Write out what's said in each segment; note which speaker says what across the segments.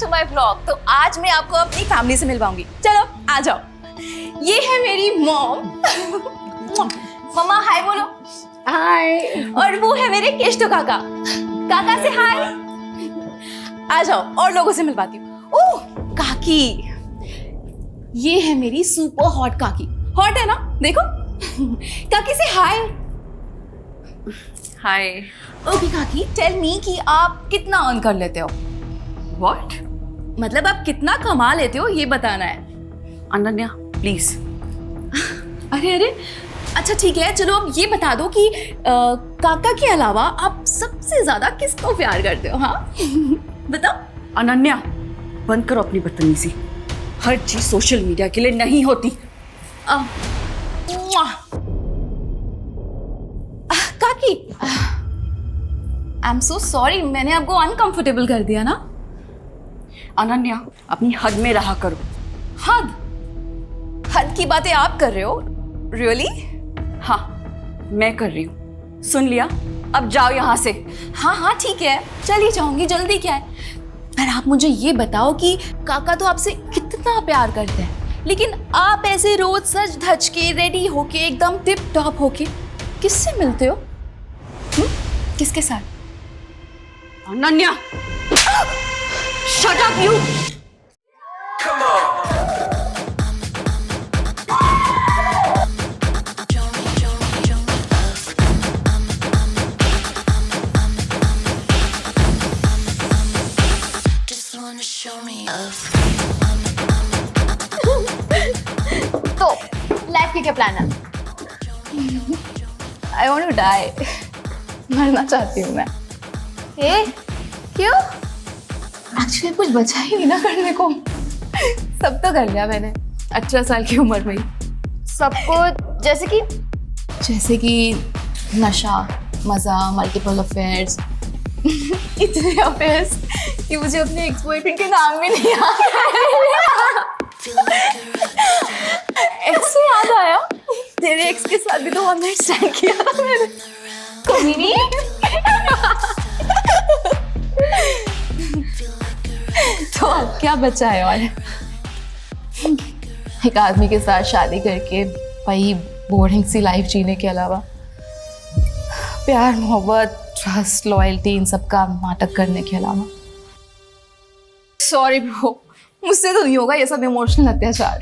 Speaker 1: To my blog. तो आज मैं आपको अपनी फैमिली से मिलवाऊंगी। चलो आ जाओ। ये है मेरी मॉम। मम्मा हाय बोलो।
Speaker 2: हाय।
Speaker 1: और वो है मेरे केष्टो काका। काका से हाय। आ जाओ और लोगों से मिलवाती हूँ। ओह काकी, ये है मेरी सुपर हॉट काकी। हॉट है ना, देखो। काकी से हाय।
Speaker 2: हाय।
Speaker 1: ओके काकी, टेल मी कि आप कितना अर्न कर लेते हो।
Speaker 2: व्हाट?
Speaker 1: मतलब आप कितना कमा लेते हो ये बताना है।
Speaker 2: अनन्या प्लीज।
Speaker 1: अरे अरे, अच्छा ठीक है, चलो अब ये बता दो कि काका के अलावा आप सबसे ज्यादा किसको प्यार करते हो। हाँ बताओ।
Speaker 2: अनन्या बंद करो अपनी बदतमीजी। हर चीज सोशल मीडिया के लिए नहीं होती।
Speaker 1: काकी, आई एम सो सॉरी, मैंने आपको अनकंफर्टेबल कर दिया ना।
Speaker 2: अनन्या अपनी हद में रहा करो।
Speaker 1: हद? हद की बातें आप कर रहे हो? रियली?
Speaker 2: हाँ मैं कर रही हूँ। सुन लिया, अब जाओ यहाँ से।
Speaker 1: हाँ हाँ ठीक है, चली जाऊंगी, जल्दी क्या है। पर आप मुझे ये बताओ कि काका तो आपसे कितना प्यार करते हैं, लेकिन आप ऐसे रोज सज धज के रेडी होके एकदम टिप टॉप होके किससे मिलते हो? किसके साथ?
Speaker 2: Ananya shut up you.
Speaker 1: तो लाइफ के क्या प्लान है? I want to die. मरना चाहती हूँ मैं। ए, क्यों? एक्चुअली कुछ बचा ही नहीं ना करने को। सब तो कर लिया मैंने 18 साल की उम्र में ही। सब कुछ जैसे कि नशा, मजा, मल्टीपल अफेयर्स। इतने अफेयर्स कि मुझे अपने एक्स बॉयफ्रेंड के नाम भी नहीं याद। एक्स से याद आया, तेरे एक्स के साथ भी तो वन नाइट स्टैंड किया था मैंने। कभी नहीं। तो अब क्या बचा है? और एक आदमी के साथ शादी करके वही बोरिंग सी लाइफ जीने के अलावा प्यार, मोहब्बत, ट्रस्ट, लॉयल्टी, इन सब का नाटक करने के अलावा। सॉरी ब्रो, मुझसे तो नहीं होगा ये सब इमोशनल अत्याचार।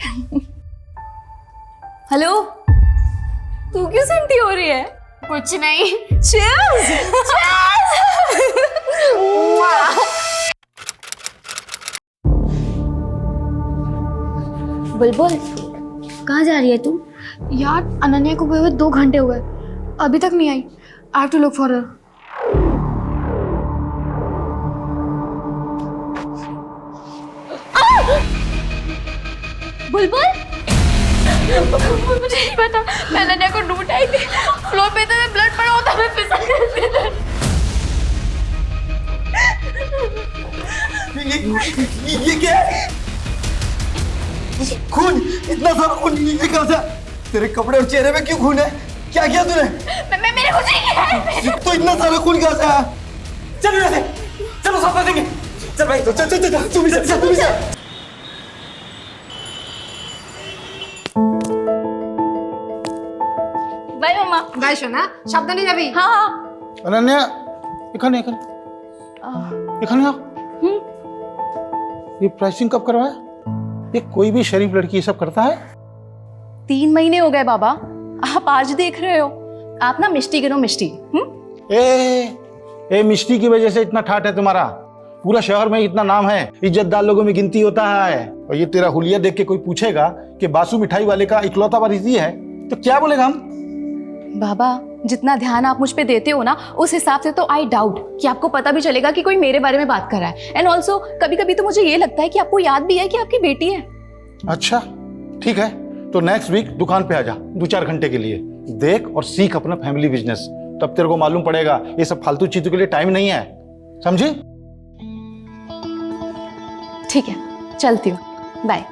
Speaker 1: हेलो, तू क्यों सेंटी हो रही है? कुछ नहीं। Cheers!
Speaker 3: बुलबुल, कहाँ जा रही है तू?
Speaker 4: यार अनन्या को गए हुए 2 घंटे हो गए, अभी तक नहीं आई। I have to look for her.
Speaker 3: Bulbul,
Speaker 4: मुझे नहीं पता, मैं अनन्या को ढूंढ आई थी। फ्लोर पे था, ब्लड पड़ा होता, मैं फिसल गई।
Speaker 5: ये क्या है? खून, इतना सारा खून, ये कहाँ से? तेरे कपड़े और चेहरे में क्यों खून है? क्या किया तूने?
Speaker 4: मैं मेरे कुछ नहीं किया।
Speaker 5: तो इतना सारा खून कहाँ से आया? चल यहाँ से, चलो साफ कर देंगे। चल भाई, चल चल चल, तू भी चल, तू भी चल।
Speaker 1: बाय मम्मा।
Speaker 4: बाय सोना, সাবধানে যাবি।
Speaker 1: हाँ हाँ।
Speaker 6: अनन्या, এখানে आओ। ये प्राइसिंग कब करवाया? ये कोई भी शरीफ लड़की ये सब करता है?
Speaker 1: 3 महीने हो गए बाबा, आप आज देख रहे हो। आप ना मिष्टी गिनो, मिष्टी।
Speaker 6: ए मिष्टी की वजह से इतना ठाट है तुम्हारा। पूरा शहर में इतना नाम है, इज्जतदार लोगों में गिनती होता है। और ये तेरा हुलिया देख के कोई पूछेगा कि बासु मिठाई वाले का इकलौता वारिस ही है, तो क्या बोलेगा हम?
Speaker 1: बाबा, जितना ध्यान आप मुझ पे देते हो ना, उस हिसाब से तो आई डाउट कि आपको पता भी चलेगा कि कोई मेरे बारे में बात कर रहा है। एंड ऑल्सो कभी कभी तो मुझे ये लगता है कि आपको याद भी है कि आपकी बेटी है।
Speaker 6: अच्छा ठीक है, तो नेक्स्ट वीक दुकान पे आ जा 2-4 घंटे के लिए। देख और सीख अपना फैमिली बिजनेस, तब तेरे को मालूम पड़ेगा ये सब फालतू चीजों के लिए टाइम नहीं है, समझी?
Speaker 1: ठीक है, चलती हूँ, bye.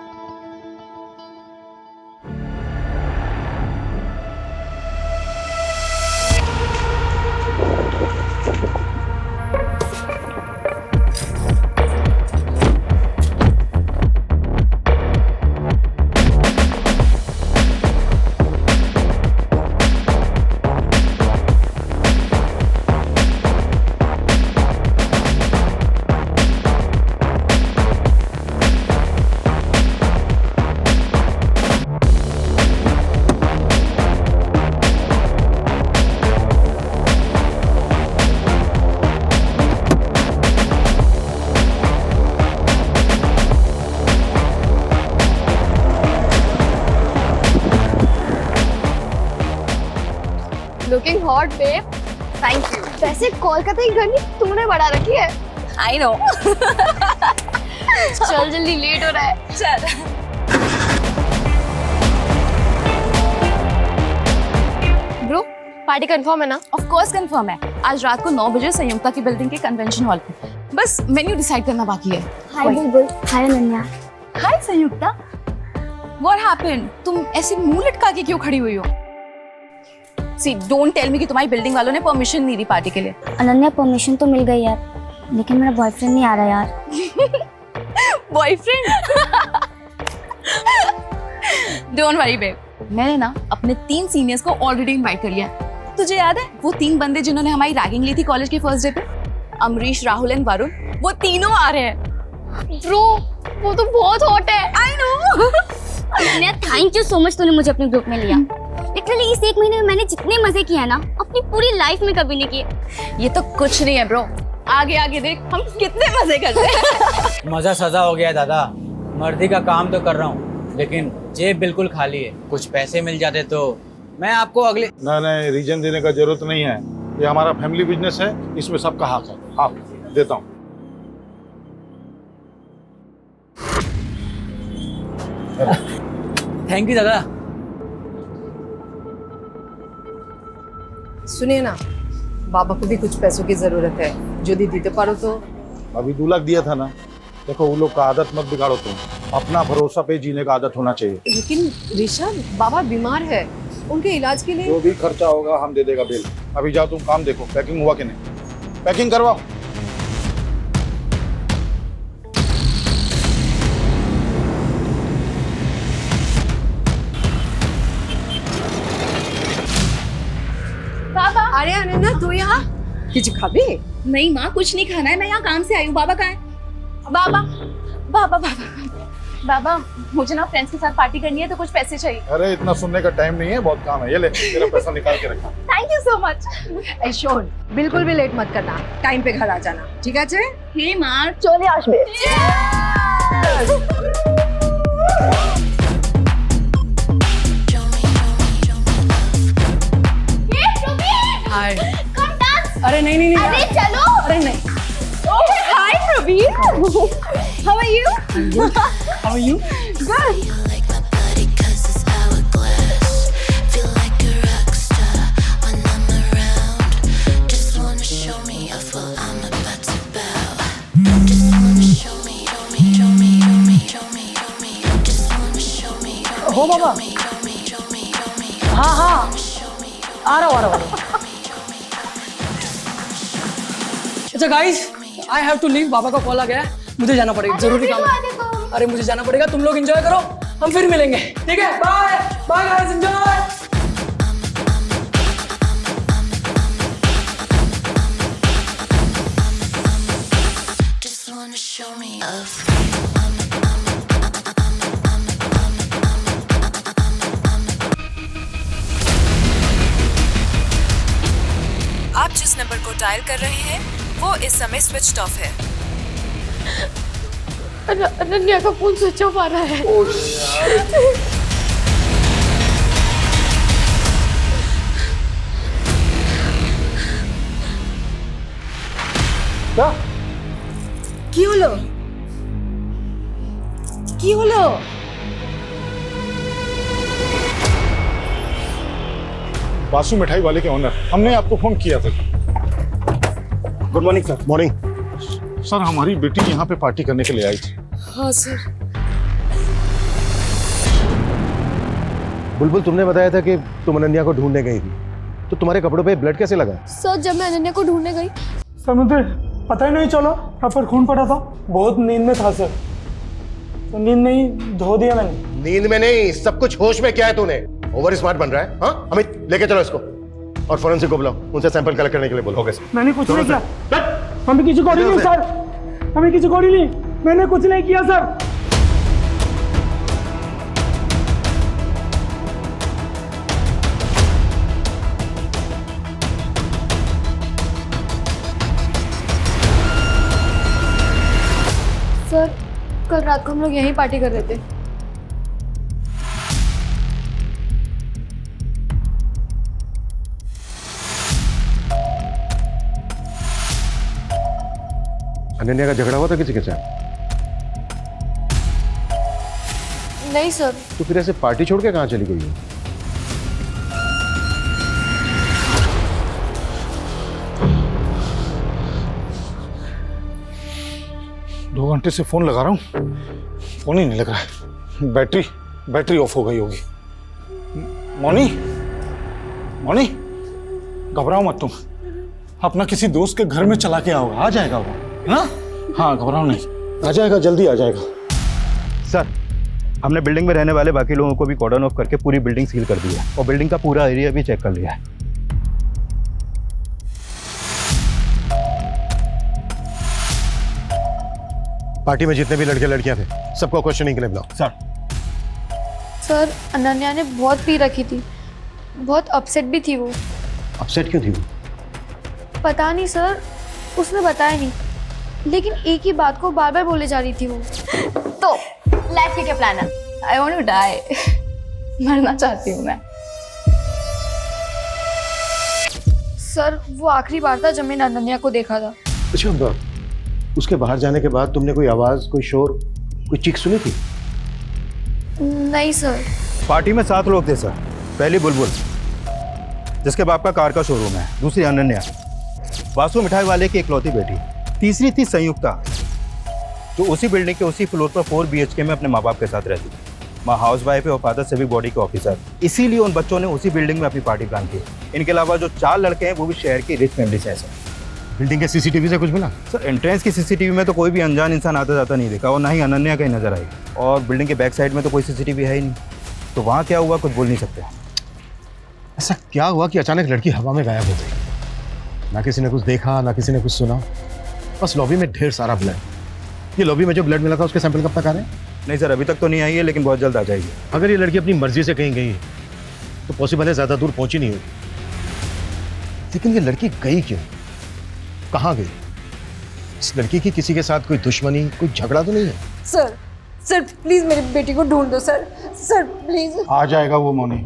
Speaker 4: Looking hot babe. Thank you. वैसे कोलकाता की गर्मी तूने बढ़ा रखी है।
Speaker 1: I know.
Speaker 4: चल जल्दी, लेट हो रहा है।
Speaker 1: चल।
Speaker 4: ब्रो, पार्टी कंफर्म है ना?
Speaker 1: ऑफ कोर्स कंफर्म है। आज रात को 9 बजे संयुक्ता की बिल्डिंग के कन्वेंशन हॉल पे। बस मेन्यू डिसाइड करना बाकी है।
Speaker 3: हाय बुलबुल, हाय अनन्या।
Speaker 1: हाय संयुक्ता। What happened? तुम ऐसे मुंह लटका के क्यों खड़ी हुई हो? See, don't tell me कि तुम्हारी बिल्डिंग वालों ने परमिशन नहीं दी पार्टी के लिए।
Speaker 3: अनन्या परमिशन तो मिल गई यार, लेकिन मेरा बॉयफ्रेंड नहीं आ रहा यार।
Speaker 1: बॉयफ्रेंड? Don't worry babe, मैंने ना अपने 3 सीनियर्स को ऑलरेडी इनवाइट कर लिया। तुझे याद है वो 3 बंदे जिन्होंने हमारी रैगिंग ली थी कॉलेज के फर्स्ट डे पे? अमरीश, राहुल एंड वरुण, वो तीनों आ रहे हैं।
Speaker 4: ब्रो, वो तो बहुत हॉट है।
Speaker 1: I know।
Speaker 3: Ananya, thank you so much, तूने मुझे अपने ग्रुप में लिया। लिटरली इस 1 महीने में मैंने जितने मजे किए हैं ना, अपनी पूरी लाइफ में कभी नहीं किए।
Speaker 1: ये तो कुछ नहीं है ब्रो, आगे आगे देख हम कितने मजे करते हैं।
Speaker 7: मजा सजा हो गया है दादा। मर्दी का काम तो कर रहा हूँ, लेकिन जेब बिल्कुल खाली है। कुछ पैसे मिल जाते तो मैं आपको अगले।
Speaker 6: नहीं, रीजन देने का जरूरत नहीं है। ये हमारा फैमिली बिजनेस है, इसमें सबका हक है। हाँ, देता हूँ।
Speaker 7: थैंक यू दादा।
Speaker 8: सुनिए ना, बाबा को भी कुछ पैसों की जरूरत है, जो दी दीते पारो तो।
Speaker 6: अभी 2 लाख दिया था ना। देखो वो लोग का आदत मत बिगाड़ो तुम, अपना भरोसा पे जीने का आदत होना चाहिए।
Speaker 8: लेकिन ऋषभ, बाबा बीमार है, उनके इलाज के लिए।
Speaker 6: जो भी खर्चा होगा हम दे देगा बिल। अभी जाओ तुम काम देखो, पैकिंग हुआ कि नहीं। पैकिंग करवाओ।
Speaker 1: बाबा।
Speaker 8: अरे अनन्या, तू यहाँ कुछ खाबी?
Speaker 1: नहीं माँ, कुछ नहीं खाना है, मैं यहाँ काम से आई हूँ। बाबा कहाँ है? बाबा बाबा बाबा बाबा, मुझे ना फ्रेंड्स के साथ पार्टी करनी है, तो कुछ पैसे चाहिए।
Speaker 6: अरे इतना सुनने का टाइम नहीं है, बहुत काम है। ये ले, तेरा पैसा निकाल के रखा।
Speaker 1: Thank you so much.
Speaker 8: ऐशोन, बिल्कुल भी लेट मत करना, टाइम पे घर आ जाना, ठीक है?
Speaker 1: हे माँ, चले आशबे।
Speaker 8: हाय।
Speaker 4: Come dance।
Speaker 8: अरे नहीं,
Speaker 4: अरे चलो।
Speaker 8: अरे नहीं।
Speaker 1: Hi Praveen, how are you?
Speaker 8: How are you? हो बाबा। हाँ, आ रहा हूँ।
Speaker 9: अच्छा guys, I have to leave. बाबा का कॉल आ गया है, मुझे जाना पड़ेगा, जरूरी काम है। अरे मुझे जाना पड़ेगा, तुम लोग एंजॉय करो, हम फिर मिलेंगे, ठीक है? Bye bye guys, enjoy.
Speaker 10: आप जिस नंबर को डायल कर रहे हैं वो इस समय स्विच ऑफ है।
Speaker 4: अनन्या का फोन स्विच ऑफ आ रहा है।
Speaker 8: কি হলো? কি হলো?
Speaker 6: बासु मिठाई वाले के ओनर, हमने आपको फोन किया था। Good morning sir. Morning sir, हमारी बेटी यहाँ पे पार्टी करने के लिए आई थी।
Speaker 8: हाँ सर।
Speaker 5: बुलबुल, तुमने बताया था कि तुम अनन्या को ढूंढने गई थी, तो तुम्हारे कपड़ों पे ब्लड कैसे लगा?
Speaker 4: सर, जब मैं अनन्या को ढूंढने गई,
Speaker 9: सर मुझे पता ही नहीं चला, यहाँ पर खून पड़ा था। बहुत नींद में था सर, तो नींद नहीं धो दिया मैंने।
Speaker 5: नींद में नहीं, सब कुछ होश में। क्या है तूने? ओवर स्मार्ट बन रहा है। हाँ अमित, लेके चलो इसको और फोरेंसिक को बुलाओ, उनसे सैंपल कलेक्ट करने के लिए बोलो। Okay sir.
Speaker 9: मैंने कुछ नहीं किया, हमें किसी को नहीं सर, हमें किसी को नहीं, मैंने कुछ नहीं किया सर।
Speaker 4: सर कल रात को हम लोग यहीं पार्टी कर रहे थे।
Speaker 5: अनन्या का झगड़ा हुआ था किसी के साथ?
Speaker 4: नहीं सर।
Speaker 5: तो फिर ऐसे पार्टी छोड़ के कहाँ चली गई है?
Speaker 6: दो घंटे से फोन लगा रहा हूँ, फोन ही नहीं लग रहा है। बैटरी ऑफ हो गई होगी। मोनी, मोनी, घबराओ मत तुम, अपना किसी दोस्त के घर में चला के आओ, आ जाएगा वो। हाँ हाँ, घबराओ नहीं, आ जाएगा, जल्दी आ जाएगा।
Speaker 11: सर, हमने बिल्डिंग में रहने वाले बाकी लोगों को भी कॉर्डन ऑफ करके पूरी बिल्डिंग सील कर दी है और बिल्डिंग का पूरा एरिया भी चेक कर लिया है।
Speaker 5: पार्टी में जितने भी लड़के लड़कियां थे सबको क्वेश्चनिंग के लिए बुलाओ।
Speaker 4: सर अनन्या ने बहुत पी रखी थी, बहुत अपसेट भी थी वो।
Speaker 5: अपसेट क्यों थी वो?
Speaker 4: पता नहीं सर, उसने बताया नहीं, लेकिन एक ही बात को बार बार बोले जा रही थी वो।
Speaker 1: तो लाइफ के क्या प्लान है? I want to die. मरना चाहती हूँ मैं।
Speaker 4: सर वो आखिरी बार था जब मैंने अनन्या को देखा था।
Speaker 5: अच्छा, उसके बाहर जाने के बाद तुमने कोई आवाज, कोई शोर, कोई चीख सुनी थी?
Speaker 4: नहीं सर।
Speaker 11: पार्टी में 7 लोग थे सर। पहली बुलबुल, जिसके बाप का कार का शोरूम है। दूसरी अनन्या, वासु मिठाई वाले की इकलौती बेटी। तीसरी थी संयुक्ता, जो उसी बिल्डिंग के उसी फ्लोर पर 4 BHK में अपने माँ बाप के साथ रहती थी। माँ हाउस वाइफ है और फादर सिविक बॉडी के ऑफिसर। इसीलिए उन बच्चों ने उसी बिल्डिंग में अपनी पार्टी प्लान की। इनके अलावा जो 4 लड़के हैं वो भी शहर की रिच फैमिली से हैं।
Speaker 5: बिल्डिंग के सीसीटीवी से कुछ मिला?
Speaker 11: सर, एंट्रेंस की सीसीटीवी में तो कोई भी अनजान इंसान आता जाता नहीं दिखा और ना ही अनन्या कहीं नजर आई। और बिल्डिंग के बैक साइड में तो कोई सीसीटीवी है ही नहीं, तो वहाँ क्या हुआ कुछ बोल नहीं सकते।
Speaker 5: ऐसा क्या हुआ कि अचानक लड़की हवा में गायब हो गई? ना किसी ने कुछ देखा, ना किसी ने कुछ सुना, बस लॉबी में ढेर सारा ब्लड। ये लॉबी में जो ब्लड मिला था उसके सैंपल कब तक आ रहे हैं?
Speaker 11: नहीं सर, अभी तक तो नहीं आई है, लेकिन बहुत जल्द आ जाएगी।
Speaker 5: अगर ये लड़की अपनी मर्जी से कहीं गई है तो पॉसिबल है ज़्यादा दूर पहुंची नहीं होगी। लेकिन ये लड़की गई क्यों, कहाँ गई? इस लड़की की किसी के साथ कोई दुश्मनी, कोई झगड़ा तो नहीं है?
Speaker 8: सर प्लीज मेरी बेटी को ढूंढ दो सर प्लीज।
Speaker 6: आ जाएगा वो मोनी,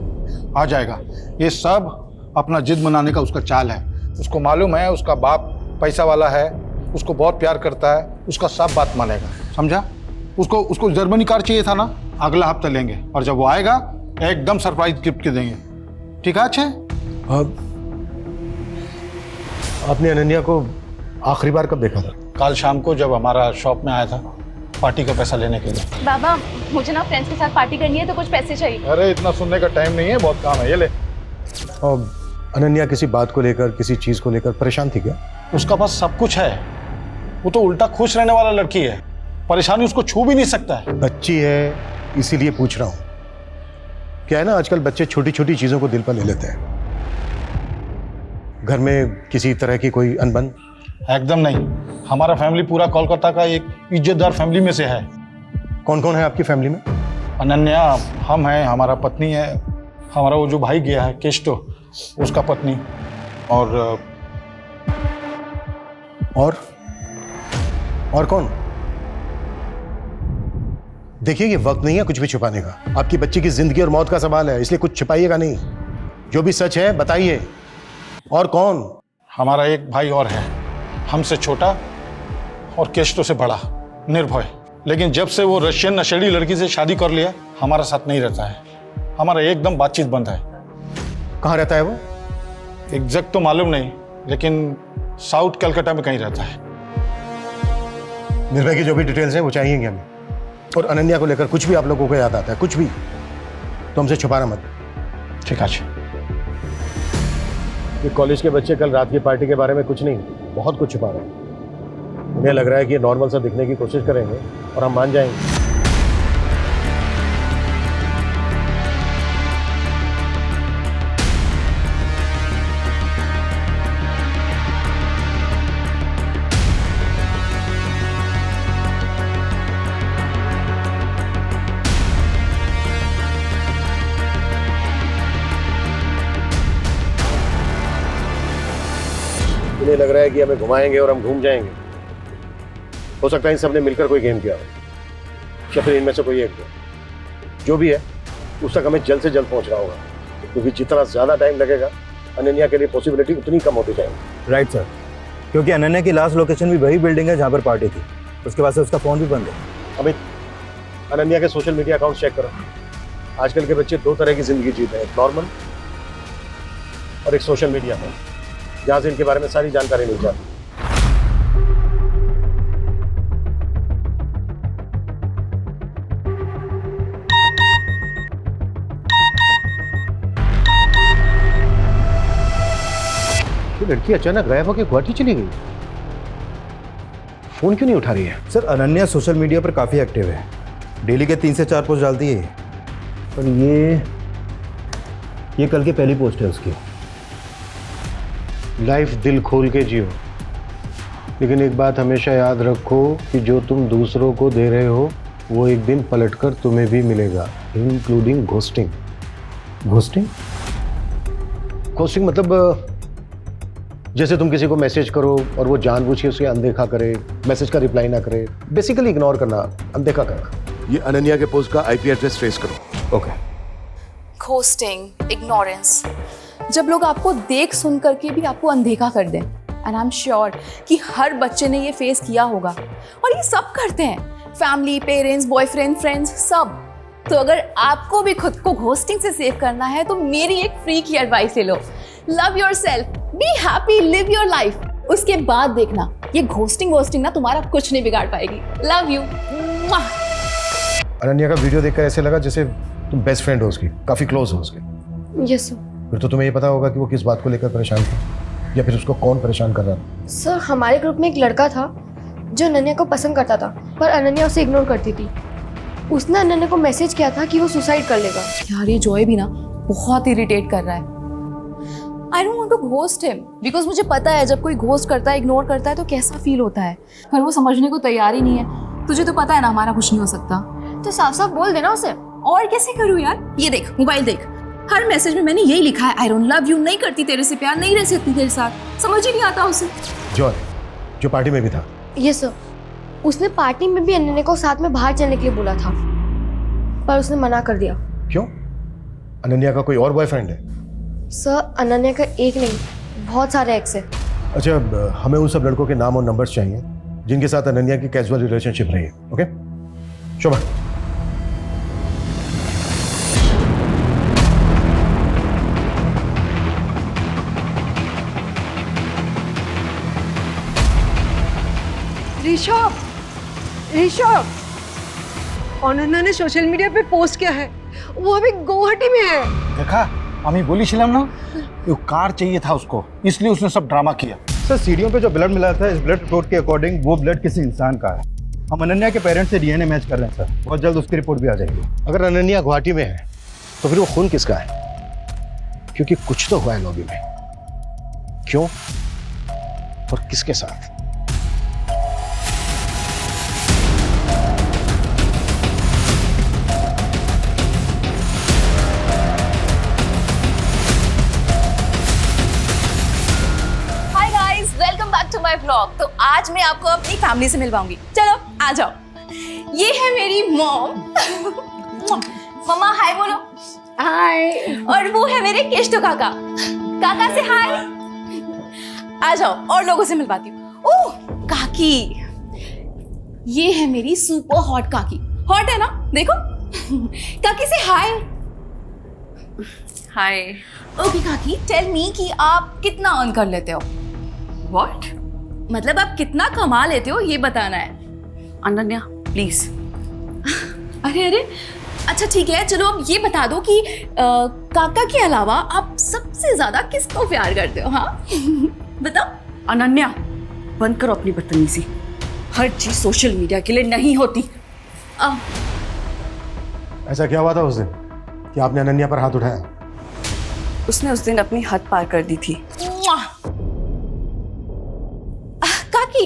Speaker 6: आ जाएगा। ये सब अपना जिद मनाने का उसका चाल है। उसको मालूम है उसका बाप पैसा वाला है, उसको बहुत प्यार करता है, उसका सब बात मानेगा, समझा? उसको जर्मनी कार चाहिए था ना, अगला हफ्ता लेंगे और जब वो आएगा एकदम सरप्राइज गिफ्ट के देंगे। ठीक है? अच्छे,
Speaker 5: आपने अनन्या को आखिरी बार कब देखा था?
Speaker 6: कल शाम को जब हमारा शॉप में आया था पार्टी का पैसा लेने के लिए।
Speaker 1: बाबा, मुझे ना फ्रेंड्स के साथ पार्टी करनी है तो कुछ पैसे चाहिए।
Speaker 6: अरे इतना सुनने का टाइम नहीं है, बहुत काम है, ये ले।
Speaker 5: और अनन्या किसी बात को लेकर, किसी चीज को लेकर परेशान थी क्या?
Speaker 6: उसका पास सब कुछ है, वो तो उल्टा खुश रहने वाला लड़की है, परेशानी उसको छू भी नहीं सकता है।
Speaker 5: बच्ची है इसीलिए पूछ रहा हूँ। क्या है ना, आजकल बच्चे छोटी छोटी चीजों को दिल पर ले लेते हैं। घर में किसी तरह की कोई अनबन?
Speaker 6: एकदम नहीं, हमारा फैमिली पूरा कोलकाता का एक इज्जतदार फैमिली में से है।
Speaker 5: कौन कौन है आपकी फैमिली में?
Speaker 6: अनन्या, हम हैं, हमारा पत्नी है, हमारा वो जो भाई गया है केस्टो, उसका पत्नी, और कौन? देखिए, ये वक्त नहीं है कुछ भी छुपाने का। आपकी बच्ची की जिंदगी और मौत का सवाल है, इसलिए कुछ छुपाइएगा नहीं। जो भी सच है बताइए। और कौन? हमारा एक भाई और है, हमसे छोटा और केस्टो से बड़ा, निर्भय। लेकिन जब से वो रशियन नशेड़ी लड़की से शादी कर लिया, हमारा साथ नहीं रहता है, हमारा एकदम बातचीत बंद है।
Speaker 5: कहाँ रहता है वो?
Speaker 6: एग्जैक्ट तो मालूम नहीं, लेकिन साउथ कलकत्ता में कहीं रहता है।
Speaker 5: निर्भय की जो भी डिटेल्स हैं वो चाहिए हमें। और अनन्या को लेकर कुछ भी आप लोगों को याद आता है, कुछ भी, तो हमसे छुपाना मत।
Speaker 6: ठीक है।
Speaker 5: ये कॉलेज के बच्चे कल रात की पार्टी के बारे में कुछ नहीं, बहुत कुछ छुपा रहे हैं। उन्हें लग रहा है कि ये नॉर्मल सा दिखने की कोशिश करेंगे और हम मान जाएंगे। उन्हें लग रहा है कि हमें घुमाएंगे और हम घूम जाएंगे। हो सकता है इन सब ने मिलकर कोई गेम किया हो, या फिर इनमें से कोई एक। जो भी है उस तक हमें जल्द से जल्द पहुंचना होगा, क्योंकि जितना ज्यादा टाइम लगेगा अनन्या के लिए पॉसिबिलिटी उतनी कम होती जाएगी।
Speaker 11: Right sir. क्योंकि अनन्या की लास्ट लोकेशन भी वही बिल्डिंग है जहाँ पर पार्टी थी। उसके बाद से उसका फ़ोन भी बंद है।
Speaker 6: अमित, अनन्या के सोशल मीडिया अकाउंट चेक करो। आजकल के बच्चे दो तरह की जिंदगी जीते हैं, एक नॉर्मल और एक सोशल मीडिया पर, जहाँ से इनके बारे में सारी जानकारी मिल जाती है। ये लड़की अचानक गायब होकर गुवाहाटी चली गई। फोन क्यों नहीं उठा रही है?
Speaker 11: सर अनन्या सोशल मीडिया पर काफ़ी एक्टिव है, डेली के 3 से 4 पोस्ट डालती है। पर ये कल की पहली पोस्ट है उसकी।
Speaker 6: लाइफ दिल खोल के जियो, लेकिन एक बात हमेशा याद रखो कि जो तुम दूसरों को दे रहे हो वो एक दिन पलटकर तुम्हें भी मिलेगा, इंक्लूडिंग घोस्टिंग।
Speaker 11: घोस्टिंग?
Speaker 6: घोस्टिंग मतलब जैसे तुम किसी को मैसेज करो और वो जानबूझ के उसे अनदेखा करे, मैसेज का रिप्लाई ना करे, बेसिकली इग्नोर करना, अनदेखा करना। ये अनन्या के पोस्ट का आईपी एड्रेस ट्रेस करो।
Speaker 11: ओके।
Speaker 1: घोस्टिंग, इग्नोरेंस, जब लोग आपको देख सुन करके भी आपको अनदेखा कर दें। एंड आई एम श्योर कि हर बच्चे ने ये फेस किया होगा, और ये सब करते हैं, फैमिली, पेरेंट्स, बॉयफ्रेंड, फ्रेंड्स, सब। तो अगर आपको भी खुद को घोस्टिंग से सेव करना है तो मेरी एक फ्री की एडवाइस ले लो। Love yourself, be happy, live your life. उसके बाद देखना ये घोस्टिंग वोस्टिंग ना तुम्हारा कुछ नहीं बिगाड़ पाएगी। Love you.
Speaker 6: अनन्या का वीडियो देखकर ऐसे लगा जैसे तुम बेस्ट फ्रेंड हो उसकी, काफी क्लोज हो उसके।
Speaker 4: Yes sir.
Speaker 6: फिर तो तुम्हें ये पता होगा कि वो किस बात को लेकर परेशान थी, या फिर उसको कौन परेशान कर रहा था।
Speaker 4: सर हमारे ग्रुप में एक लड़का था जो अनन्या को पसंद करता था, पर अनन्या उसे इग्नोर करती थी। उसने अनन्या को मैसेज किया था कि वो सुसाइड कर लेगा।
Speaker 1: यार ये जॉय भी ना बहुत इरिटेट कर रहा है। I don't want to ghost him, because मुझे पता है जब कोई घोस्ट करता है, इग्नोर करता है तो कैसा फील होता है, पर वो समझने को तैयार ही नहीं है। तुझे तो पता है ना हमारा कुछ नहीं हो सकता।
Speaker 4: तो साफ साफ बोल देना उसे।
Speaker 1: और कैसे करूँ यार? ये देख, मोबाइल देख, हर मैसेज में मैंने यही लिखा है, आई डोंट लव यू, नहीं करती तेरे से प्यार, नहीं रह सकती तेरे साथ। समझ ही नहीं आता उसे।
Speaker 6: जॉय जो पार्टी में भी था।
Speaker 4: Yes sir. उसने पार्टी में भी अनन्या को साथ में बाहर चलने के लिए बोला था, पर उसने मना कर दिया।
Speaker 6: क्यों? अनन्या का कोई और बॉयफ्रेंड है?
Speaker 4: सर अनन्या का एक नहीं, बहुत सारे एक्स है।
Speaker 6: अच्छा, हमें उन सब लड़कों के नाम और नंबर्स चाहिए जिनके साथ अनन्या की कैजुअल रिलेशनशिप रही है। ओके शोभा।
Speaker 8: ऋषभ, ऋषभ, अनन्या ने सोशल मीडिया पे पोस्ट किया है, वो अभी गुवाहाटी में है।
Speaker 12: देखा, আমি বলেছিলাম না वो कार चाहिए था उसको, इसलिए उसने सब ड्रामा किया।
Speaker 11: सर सीढ़ियों पे जो ब्लड मिला था, इस ब्लड रिपोर्ट के अकॉर्डिंग वो ब्लड किसी इंसान का है। हम अनन्या के पेरेंट्स से डीएनए मैच कर रहे हैं सर, बहुत जल्द उसकी रिपोर्ट भी आ जाएगी।
Speaker 6: अगर अनन्या गुवाहाटी में है तो फिर वो खून किसका है? क्योंकि कुछ तो हुआ है लॉबी में। क्यों और किसके साथ?
Speaker 1: My vlog. तो आज मैं आपको अपनी फैमिली से मिलवाऊंगी। चलो आ जाओ। ये है मेरी मॉम। मम्मा हाय बोलो। हाय। और वो है मेरे केष्टो काका। काका से हाय। आ जाओ और लोगों से मिलवाती हूँ। ओह काकी, ये है मेरी सुपर हॉट काकी। हॉट है ना, देखो। काकी से हाय। हाय। ओके काकी, टेल मी कि आप कितना अर्न कर लेते हो? व्हाट? मतलब आप कितना कमा लेते हो ये बताना है।
Speaker 2: अनन्या प्लीज।
Speaker 1: अरे अरे, अच्छा ठीक है, चलो अब ये बता दो कि काका के अलावा आप सबसे ज्यादा किसको प्यार करते हो? हाँ बताओ।
Speaker 2: अनन्या बंद करो अपनी बदतमीजी। हर चीज सोशल मीडिया के लिए नहीं होती।
Speaker 6: ऐसा क्या हुआ था उस दिन कि आपने अनन्या पर हाथ उठाया?
Speaker 2: उसने उस दिन अपनी हद पार कर दी थी।
Speaker 1: काकी,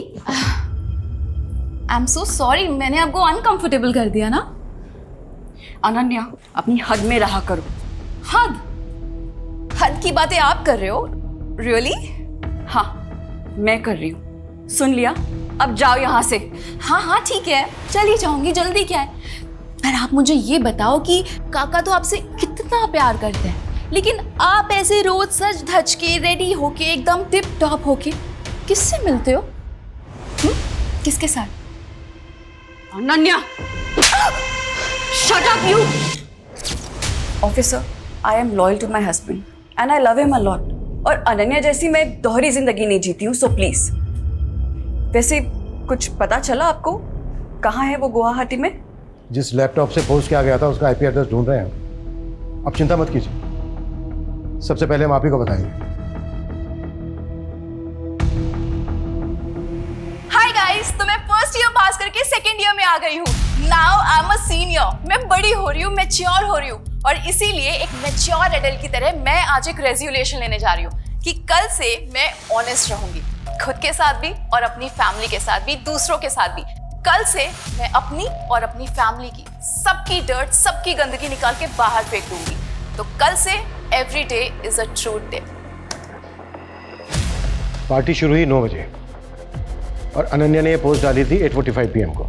Speaker 1: आई एम सो सॉरी, मैंने आपको अनकंफर्टेबल कर दिया ना।
Speaker 2: अनन्या अपनी हद में रहा करो।
Speaker 1: हद? हद की बातें आप कर रहे हो? रियली?
Speaker 2: हाँ मैं कर रही हूँ। सुन लिया, अब जाओ यहाँ से।
Speaker 1: हाँ हाँ ठीक है, चली जाऊंगी, जल्दी क्या है। पर आप मुझे ये बताओ कि काका तो आपसे कितना प्यार करते हैं, लेकिन आप ऐसे रोज सज धज के रेडी होके एकदम टिप टॉप होके किससे मिलते हो? किसके साथ?
Speaker 2: Ananya, shut up you! Officer, I am loyal to my husband and I love him a lot. और अनन्या जैसी मैं दोहरी जिंदगी नहीं जीती हूँ, so please. वैसे कुछ पता चला आपको कहाँ है वो गुवाहाटी में?
Speaker 6: जिस लैपटॉप से पोस्ट किया गया था उसका आईपी एड्रेस ढूंढ रहे हैं। आप चिंता मत कीजिए, सबसे पहले हम आप ही को बताएंगे।
Speaker 1: हाय गाइस, तो मैं फर्स्ट ईयर पास करके सेकंड ईयर में आ गई हूँ। Now I am a senior. मैं बड़ी हो रही हूँ, मैच्योर हो रही हूँ, और इसीलिए एक मैच्योर एडल्ट की तरह मैं आज एक रेजोल्यूशन लेने जा रही हूँ कि कल से मैं ऑनेस्ट रहूंगी, खुद के साथ भी और अपनी फैमिली के साथ भी, दूसरों के साथ भी। कल से मैं अपनी और अपनी फैमिली की सबकी डर्ट, सबकी गंदगी निकाल के बाहर फेंक दूंगी। तो कल से every day is a truth day.
Speaker 6: Party शुरू हुई 9 बजे और अनन्या ने ये पोस्ट डाली थी 8:45 PM को।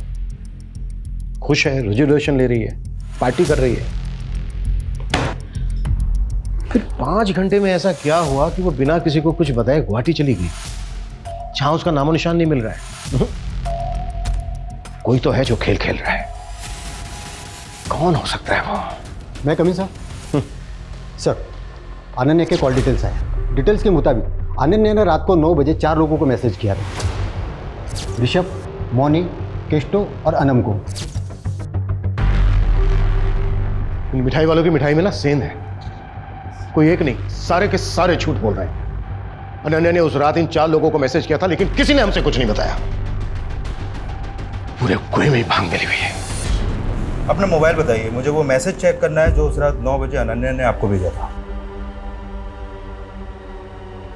Speaker 6: खुश है, रेजोल्यूशन ले रही है, पार्टी कर रही है। फिर 5 घंटे में ऐसा क्या हुआ कि वो बिना किसी को कुछ बताए गुवाहाटी चली गई, जहां उसका नामो निशान नहीं मिल रहा है। कोई तो है जो खेल खेल रहा है। कौन हो सकता है वो?
Speaker 13: मैं कमी सर। सर, अनन्या के कॉल डिटेल्स आए। डिटेल्स के मुताबिक अनन्या ने रात को 9 बजे 4 लोगों को मैसेज किया था। ऋषभ, मोनी, केष्टो और अनम को।
Speaker 6: इन मिठाई वालों की मिठाई में ना सेंध है। कोई एक नहीं, सारे के सारे झूठ बोल रहे हैं। अनन्या ने उस रात इन 4 लोगों को मैसेज किया था, लेकिन किसी ने हमसे कुछ नहीं बताया। पूरे कुएं में भांग मिली हुई है।
Speaker 11: अपना मोबाइल बताइए, मुझे वो मैसेज चेक करना है जो उस रात 9 बजे अनन्या ने आपको भेजा था।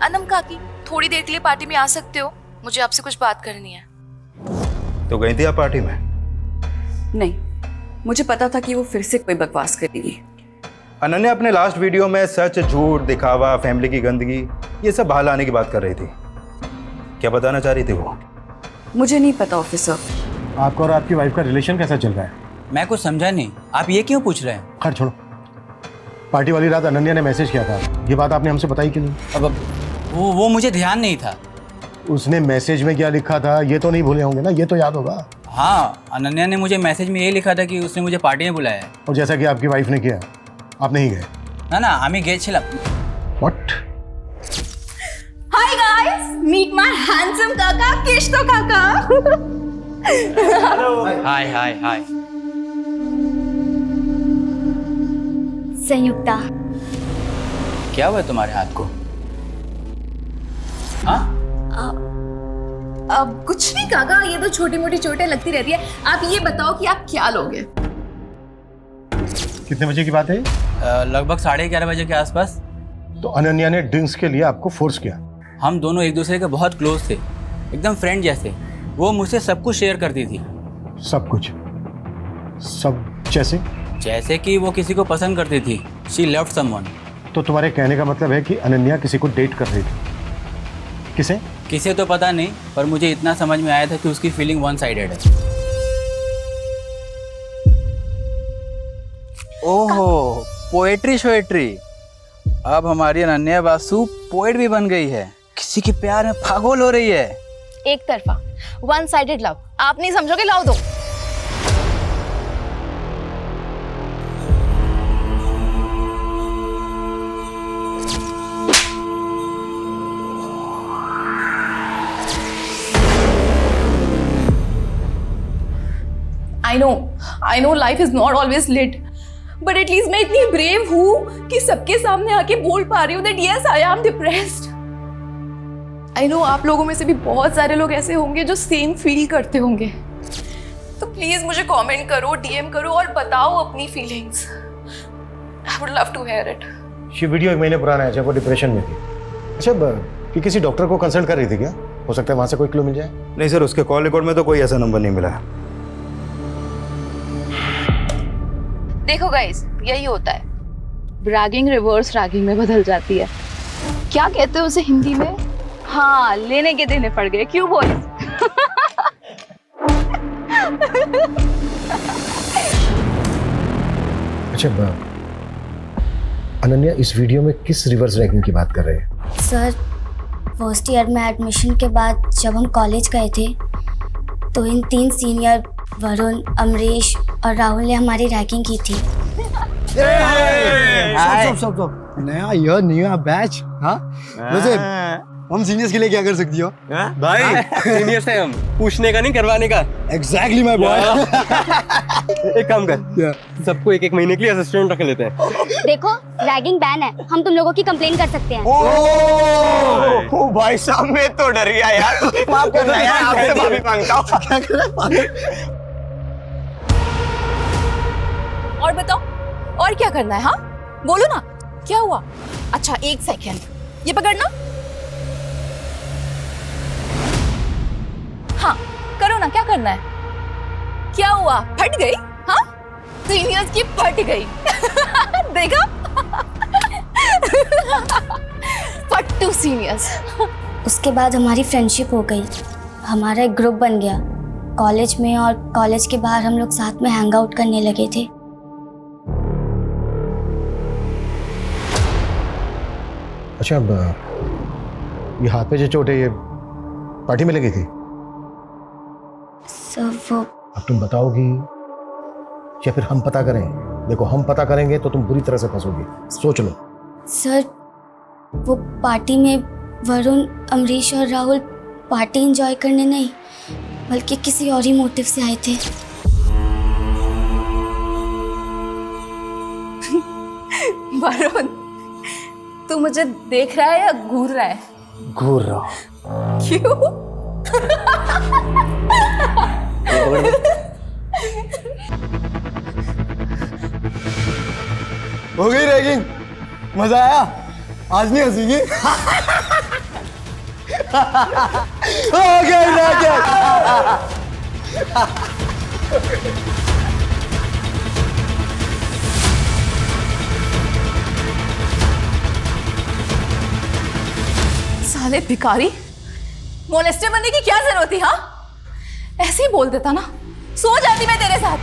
Speaker 1: अनम काकी, थोड़ी देर के लिए पार्टी में आ सकते हो? मुझे आपसे कुछ बात करनी है।
Speaker 11: तो गई थी आप पार्टी में?
Speaker 2: नहीं, मुझे पता था कि वो फिर से कोई बकवास करेगी।
Speaker 11: अनन्या अपने लास्ट वीडियो में सच, झूठ, दिखावा, फैमिली की गंदगी, ये सब बाहर लाने की बात कर रही थी। क्या बताना चाह रही थी वो?
Speaker 2: मुझे नहीं पता ऑफिसर।
Speaker 6: आपका और आपकी वाइफ का रिलेशन कैसा चल रहा है?
Speaker 7: मैं कुछ समझा नहीं, आप ये क्यों पूछ रहे हैं?
Speaker 6: खैर छोड़ो। पार्टी वाली रात अनन्या ने मैसेज किया था, ये बात आपने हमसे बताई क्यों नहीं?
Speaker 7: अब वो मुझे ध्यान नहीं था।
Speaker 6: उसने मैसेज में क्या लिखा था ये तो नहीं भूले होंगे ना? ये तो याद होगा।
Speaker 7: हाँ, अनन्या ने मुझे मैसेज में ये लिखा था कि उसने मुझे पार्टी में बुलाया है।
Speaker 6: और जैसा कि आपकी वाइफ ने किया, आप नहीं गए?
Speaker 7: ना, आमी गेছিলাম।
Speaker 6: What?
Speaker 1: Hi guys, meet my handsome काका, केष्टो काका।
Speaker 7: हाय।
Speaker 3: संयुक्ता,
Speaker 7: क्या हुआ तुम्हारे हाथ को? हाँ?
Speaker 1: अब कुछ नहीं काका, ये तो छोटी मोटी चोटें लगती रहती है। आप ये बताओ कि आप क्या लोगे?
Speaker 6: कितने बजे की बात है?
Speaker 7: लगभग 11:30 बजे के आसपास।
Speaker 6: तो अनन्या ने ड्रिंक्स के लिए आपको फोर्स किया?
Speaker 7: हम दोनों एक दूसरे के बहुत क्लोज थे, एकदम फ्रेंड जैसे। वो मुझसे सब कुछ शेयर करती थी।
Speaker 6: सब कुछ? सब जैसे?
Speaker 7: जैसे कि वो किसी को पसंद करती थी। She loved someone.
Speaker 6: तो तुम्हारे कहने का मतलब है कि अनन्या किसी को डेट कर रही थी? किसे?
Speaker 7: किसे तो पता नहीं, पर मुझे इतना समझ में आया था कि उसकी फीलिंग वन साइडेड है। ओहो, पोएट्री शोएट्री। अब हमारी अनन्या बासु पोएट भी बन गई है, किसी के प्यार में पागल हो रही है।
Speaker 1: एक तरफा, वन साइडेड लव। आप नहीं समझोगे, लाओ दो। I know life is not always lit, but at least मैं इतनी brave हूँ कि सबके सामने आके बोल पा रही हूँ that yes, I am depressed. I know आप लोगों में से भी बहुत सारे लोग ऐसे होंगे जो सेम फील करते होंगे। तो प्लीज मुझे कमेंट करो, DM करो और बताओ अपनी feelings. I would love to hear it.
Speaker 6: ये वीडियो 1 महीने पुराना है जब वो डिप्रेशन में थी। अच्छा, कि किसी डॉक्टर को कंसल्ट कर रही थी क्या? हो सकता है वहां से कोई क्लू मिल जाए।
Speaker 11: नहीं सर, उसके कॉल रिकॉर्ड में तो कोई ऐसा नंबर नहीं मिला।
Speaker 1: देखो गाइस, यही होता है, ब्रैगिंग रिवर्स रैगिंग में बदल जाती है। क्या कहते हैं उसे हिंदी में? हाँ, लेने के देने पड़ गए। क्यों बॉयज?
Speaker 6: अच्छा, अनन्या इस वीडियो में किस रिवर्स रैगिंग की बात कर रहे हैं?
Speaker 3: सर फर्स्ट ईयर में एडमिशन के बाद जब हम कॉलेज गए थे तो इन 3 सीनियर वरुण, अमरीश और राहुल ने हमारी रैगिंग की थी।
Speaker 14: स्टॉप नया ईयर नया बैच। हाँ वैसे हम सीनियर्स के लिए क्या कर सकती हो
Speaker 15: भाई? सीनियर से हम पूछने का नहीं, करवाने का।
Speaker 14: Exactly my boy.
Speaker 15: एक काम कर, सबको 1-1 महीने के लिए असिस्टेंट रख लेते हैं।
Speaker 3: देखो रैगिंग बैन है, हम तुम लोगों की कंप्लेन कर सकते हैं।
Speaker 15: ओ भाई साहब, मैं तो डर गया यार। माफ करना यार, आपसे माफी मांगता हूँ।
Speaker 10: और बताओ, और क्या करना है? हाँ बोलो ना, क्या हुआ? अच्छा 1 सेकेंड, ये पकड़ना। हाँ करो ना, क्या करना है? क्या हुआ, फट गई? हाँ सीनियर्स की फट गई। देखा? फट्टू सीनियर्स।
Speaker 3: उसके बाद हमारी फ्रेंडशिप हो गई, हमारा एक ग्रुप बन गया कॉलेज में, और कॉलेज के बाहर हम लोग साथ में हैंग आउट करने लगे थे।
Speaker 6: अच्छा, अब ये हाथ पे जो चोट है, ये पार्टी में लगी थी?
Speaker 3: सर वो
Speaker 6: अब तुम बताओगी या फिर हम पता करें? देखो, हम पता करेंगे तो तुम बुरी तरह से फंसोगी, सोच लो।
Speaker 3: सर वो पार्टी में वरुण, अमरीश और राहुल पार्टी एंजॉय करने नहीं बल्कि किसी और ही मोटिव से आए थे।
Speaker 10: वरुण, तू मुझे देख रहा है या घूर रहा है?
Speaker 15: घूर रहा हूँ।
Speaker 10: क्यों?
Speaker 14: हो गई रैगिंग? मजा आया? आज नहीं हंसीगी? हो गई रैगिंग।
Speaker 10: साले भिखारी, मोलेस्टर बनने की क्या जरूरत थी? हाँ ऐसे ही बोल देता ना, सो जाती मैं तेरे साथ।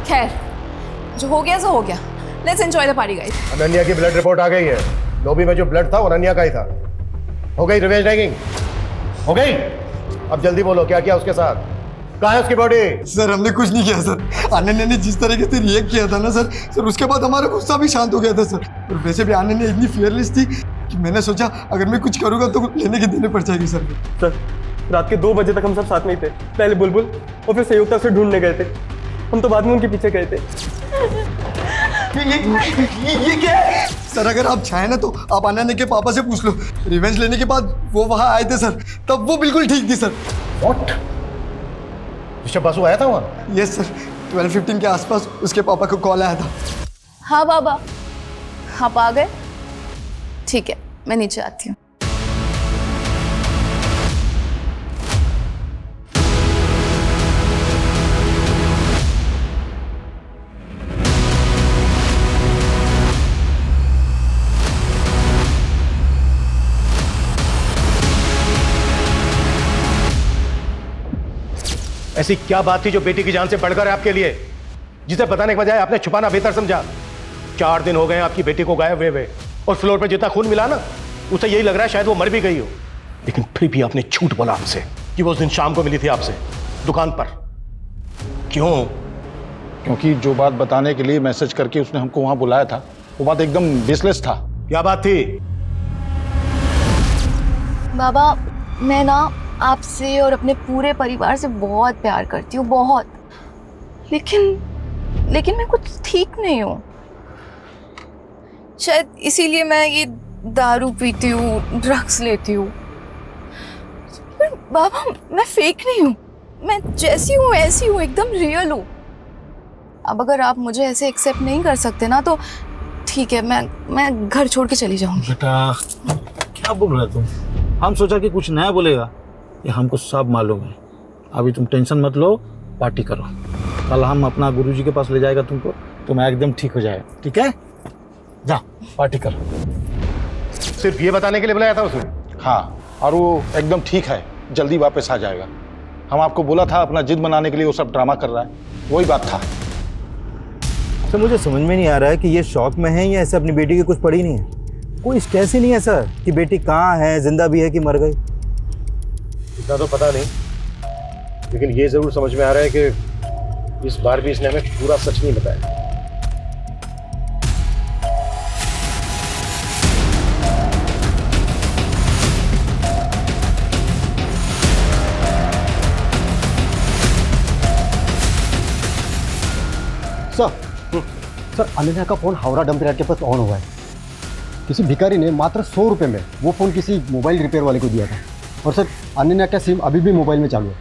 Speaker 10: खैर, जो हो गया सो हो गया। Let's enjoy the party guys.
Speaker 6: Ananya की ब्लड रिपोर्ट आ गई है। लॉबी में जो ब्लड था वो अनन्या का ही था। हो गई रिवेंज रैगिंग? हो गई? अब जल्दी बोलो, क्या किया उसके साथ? कहाँ है उसकी बॉडी?
Speaker 14: सर हमने कुछ नहीं किया सर। अनन्या ने जिस तरीके से रिएक्ट किया था ना सर उसके बाद हमारा गुस्सा भी शांत हो गया था सर। और वैसे भी अनन्या इतनी फियरलेस थी कि मैंने सोचा अगर मैं कुछ करूँगा तो लेने के देने पड़ जाएगी सर।
Speaker 15: सर रात के 2 बजे तक हम सब साथ में ही थे। पहले बुलबुल और फिर संयुक्ता से ढूंढने गए थे। हम तो बाद में उनके पीछे गए थे।
Speaker 14: ये क्या है? सर अगर आप चाहें ना तो आप अनन्या के पापा से पूछ लो। रिवेंज लेने के बाद वो वहाँ आए थे सर, तब वो बिल्कुल ठीक थी सर।
Speaker 6: व्हाट? ऋषभ बासु आया था वहाँ?
Speaker 14: यस सर, 12:15 के आसपास उसके पापा को कॉल आया था।
Speaker 10: हाँ बाबा, आप आ गए? ठीक है, मैं नीचे आती हूँ।
Speaker 6: ऐसी क्या बात थी जो बेटी की जान से बढ़कर है आपके लिए, जिसे बताने के बजाय आपने छुपाना बेहतर समझा? 4 दिन हो गए आपकी बेटी को गायब हुए और फ्लोर पे जितना खून मिला ना, उसे यही लग रहा है शायद वो मर भी गई हो। लेकिन फिर भी आपने झूठ बोला हमसे कि वो उस दिन शाम को मिली थी आपसे दुकान पर। क्यों?
Speaker 12: क्योंकि जो बात बताने के लिए मैसेज करके उसने हमको वहां बुलाया था, वो बात एकदम बेसलेस था।
Speaker 6: क्या बात थी?
Speaker 1: बाबा, मैं ना आपसे और अपने पूरे परिवार से बहुत प्यार करती हूँ, बहुत। लेकिन मैं कुछ ठीक नहीं हूँ। शायद इसीलिए मैं ये दारू पीती हूँ, ड्रग्स लेती हूँ। पर बाबा, मैं फेक नहीं हूँ। मैं जैसी हूँ ऐसी हूँ, एकदम रियल हूँ। अब अगर आप मुझे ऐसे एक्सेप्ट नहीं कर सकते ना तो ठीक है, मैं घर छोड़ के चली जाऊंगी।
Speaker 12: बेटा क्या बोल रहे तुम? हम सोचा कि कुछ नया बोलेगा, ये हमको सब मालूम है। अभी तुम टेंशन मत लो, पार्टी करो। कल हम अपना गुरुजी के पास ले जाएगा तुमको, तुम एकदम ठीक हो जाएगा। ठीक है, जा पार्टी करो।
Speaker 6: सिर्फ ये बताने के लिए बुलाया था उसने?
Speaker 12: हाँ, और वो एकदम ठीक है, जल्दी वापस आ जाएगा। हम आपको बोला था अपना जिद बनाने के लिए वो सब ड्रामा कर रहा है, वही बात था।
Speaker 11: सर मुझे समझ में नहीं आ रहा है कि ये शौक में है या ऐसे अपनी बेटी की कुछ पड़ी नहीं है। कोई स्ट्रेस ही नहीं है सर कि बेटी कहाँ है, जिंदा भी है कि मर गई।
Speaker 5: इतना तो पता नहीं, लेकिन ये जरूर समझ में आ रहा है कि इस बार भी इसने हमें पूरा सच नहीं बताया।
Speaker 13: सर अनन्या का फ़ोन हावड़ा डंप यार्ड के पास ऑन हुआ है। किसी भिखारी ने मात्र 100 रुपये में वो फ़ोन किसी मोबाइल रिपेयर वाले को दिया था। और सर अनन्या का सिम अभी भी मोबाइल में चालू है।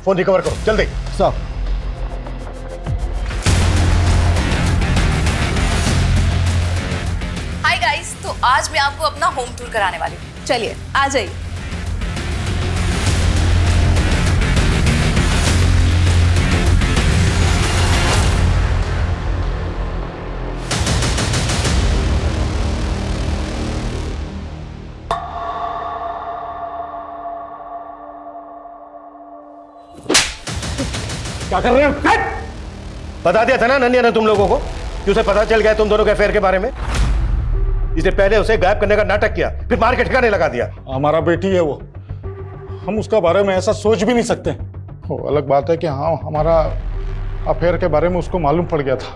Speaker 5: फ़ोन रिकवर करो जल्दी।
Speaker 13: सर
Speaker 10: हाय गाइस, तो आज मैं आपको अपना होम टूर कराने वाली हूँ। चलिए आ जाइए।
Speaker 5: क्या कर रहे हो? बता दिया था ना अनन्या ने तुम लोगों को कि उसे पता चल गया तुम दोनों के अफेयर के बारे में। इसने पहले उसे गायब करने का नाटक किया, फिर मार के ठिकाने लगा दिया।
Speaker 12: हमारा बेटी है वो, हम उसका बारे में ऐसा सोच भी नहीं सकते। वो अलग बात है कि हाँ हमारा अफेयर के बारे में उसको मालूम पड़ गया था,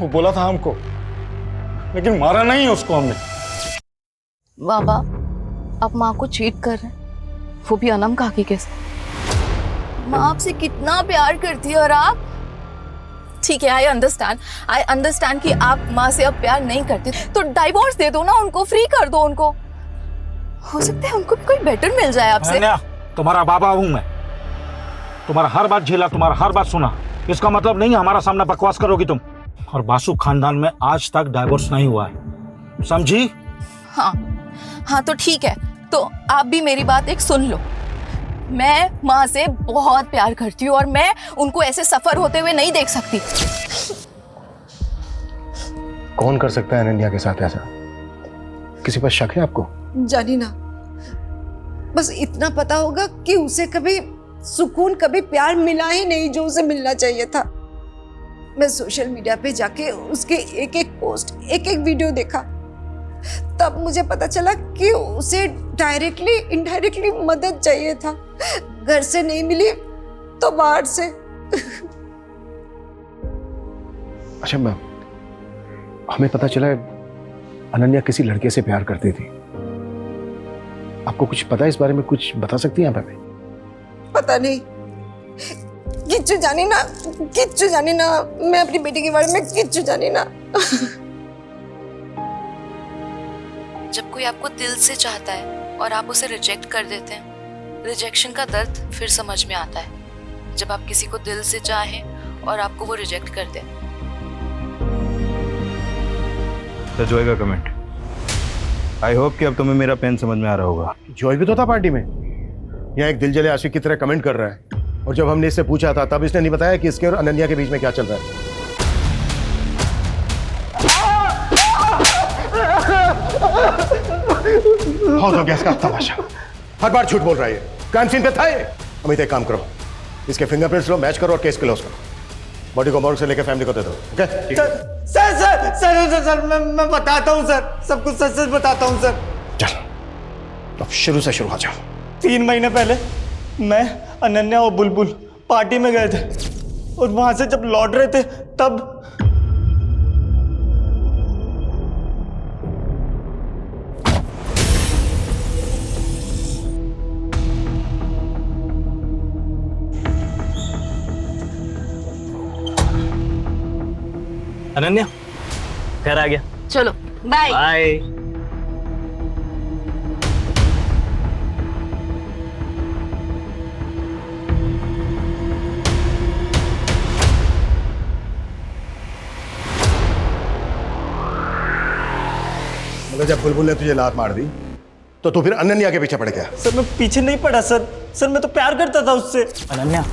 Speaker 12: वो बोला था हमको, लेकिन मारा नहीं उसको हमने।
Speaker 10: बाबा आप माँ को चीट कर रहे हैं, वो भी अनम काकी के साथ। माँ आपसे कितना प्यार करती है और आप। ठीक है, आई अंडरस्टैंड कि आप माँ से अब प्यार नहीं करते, तो डाइवोर्स दे दो ना उनको, फ्री कर दो उनको। हो सकता है उनको भी कोई बेटर मिल जाए आपसे।
Speaker 12: तुम्हारा बाबा हूं मैं, तुम्हारा हर बात झेला, तुम्हारा हर बात सुना। इसका मतलब नहीं हमारा सामना बकवास करोगी तुम। और बासु खानदान में आज तक डाइवोर्स नहीं हुआ है, समझी?
Speaker 10: हाँ तो ठीक है, तो आप भी मेरी बात एक सुन लो। मैं माँ से बहुत प्यार करती हूँ और मैं उनको ऐसे सफर होते हुए नहीं देख सकती।
Speaker 5: कौन कर सकता है अनन्या के साथ ऐसा? किसी पर शक है आपको?
Speaker 8: जानी ना, बस इतना पता होगा कि उसे कभी सुकून, कभी प्यार मिला ही नहीं जो उसे मिलना चाहिए था। मैं सोशल मीडिया पे जाके उसके एक एक पोस्ट, एक एक वीडियो देखा, तब मुझे पता चला कि उसे डायरेक्टली इनडायरेक्टली मदद चाहिए था। घर से नहीं मिली तो बाहर से।
Speaker 5: अच्छा मैम, हमें पता चला अनन्या किसी लड़के से प्यार करती थी। आपको कुछ पता है इस बारे में? कुछ बता सकती हैं आप हमें?
Speaker 8: पता नहीं, किच्चू जानी ना, मैं अपनी बेटी के बारे में किच्चू जानी ना।
Speaker 10: जब कोई आपको दिल से चाहता है और आप उसे रिजेक्ट कर देते हैं, रिजेक्शन का दर्द फिर समझ में आता है। जब आप किसी को दिल से चाहें और आपको वो रिजेक्ट कर दें।
Speaker 11: जॉय का कमेंट, आई होप कि अब तुम्हें मेरा पेन समझ में आ रहा होगा।
Speaker 5: जॉय भी तो था पार्टी में, यहाँ एक दिलजले आशिक की तरह कमेंट कर रहा है। और जब हमने इससे पूछा था तब इसने नहीं बताया कि इसके और अनन्या के बीच में क्या चल रहा है। हो गया इसका तमाशा, हर बार झूठ बोल रहा है। क्राइम सीन पे था ये। अमित एक काम करो, इसके फिंगरप्रिंट्स लो, मैच करो और केस क्लोज करो। बॉडी को मॉर्ग से लेकर फैमिली को दे दो। ओके?
Speaker 15: सर मैं बताता हूँ सर, सब कुछ सच बताता हूँ सर।
Speaker 5: चल तो शुरू से शुरू आ जाओ।
Speaker 15: 3 महीने पहले मैं, अनन्या और बुलबुल पार्टी में गए थे और वहां से जब लौट रहे थे तब
Speaker 7: अनन्या घर आ गया।
Speaker 10: चलो बाय
Speaker 7: बाय।
Speaker 5: मतलब जब बुलबुल ने तुझे लात मार दी तो तू फिर अनन्या के पीछे पड़ गया?
Speaker 15: सर मैं पीछे नहीं पड़ा सर मैं तो प्यार करता था उससे। अनन्या,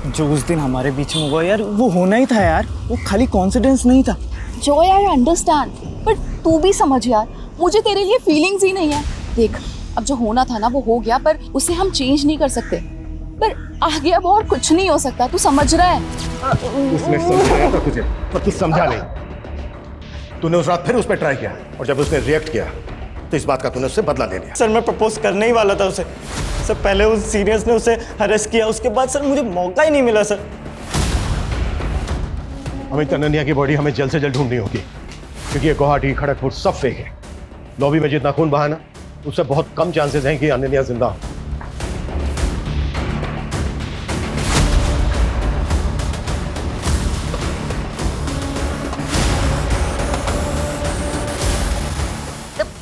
Speaker 15: जो उस दिन हमारे बीच में हुआ यार, वो होना ही था यार, वो खाली कॉन्फिडेंस नहीं था।
Speaker 10: जो यार अंडरस्टैंड, पर तू भी समझ यार, मुझे तेरे लिए फीलिंग्स ही नहीं है। देख, अब जो होना था ना वो हो गया, पर उसे हम चेंज नहीं कर सकते। पर आगे अब और कुछ नहीं हो सकता, तू समझ रहा है?
Speaker 5: उसने समझाया था तुझे, पर तू समझा नहीं। तूने उस रात फिर उस पर ट्राई किया, और जब उसने रिएक्ट किया तो इस बात का तूने उससे बदला ले लिया।
Speaker 15: सर मैं प्रपोज करने ही वाला था उसे। सर पहले उस सीनियर्स ने उसे अरेस्ट किया, उसके बाद सर मुझे मौका ही नहीं मिला सर।
Speaker 5: अमित, अनन्या की बॉडी हमें जल्द से जल्द ढूंढनी होगी, क्योंकि ये गुवाहाटी, खड़गपुर सब फेक है। लॉबी में जितना खून बहा ना, उससे बहुत कम चांसेस हैं कि अनन्या जिंदा हो।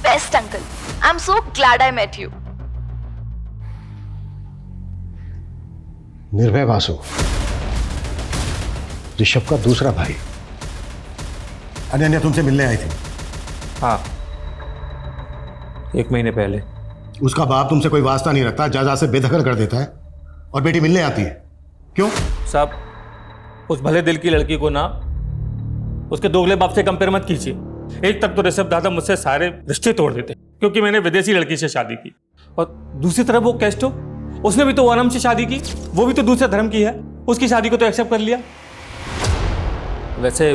Speaker 10: Best uncle. I'm so glad I met you.
Speaker 5: निर्भय वासु, ऋषभ का दूसरा भाई। अनन्या तुमसे मिलने आई थी?
Speaker 16: हाँ, 1 महीने पहले।
Speaker 5: उसका बाप तुमसे कोई वास्ता नहीं रखता, जायदाद से बेदखल कर देता है, और बेटी मिलने आती है। क्यों?
Speaker 16: साहब, उस भले दिल की लड़की को ना उसके दोगले बाप से कंपेयर मत कीजिए। एक तक तो ऋषभ दादा मुझसे सारे रिश्ते तोड़ देते क्योंकि मैंने विदेशी लड़की से शादी की, और दूसरी तरफ वो केस्टो, उसने भी तो ओनम से शादी की, वो भी तो दूसरे धर्म की है, उसकी शादी को तो एक्सेप्ट कर लिया। वैसे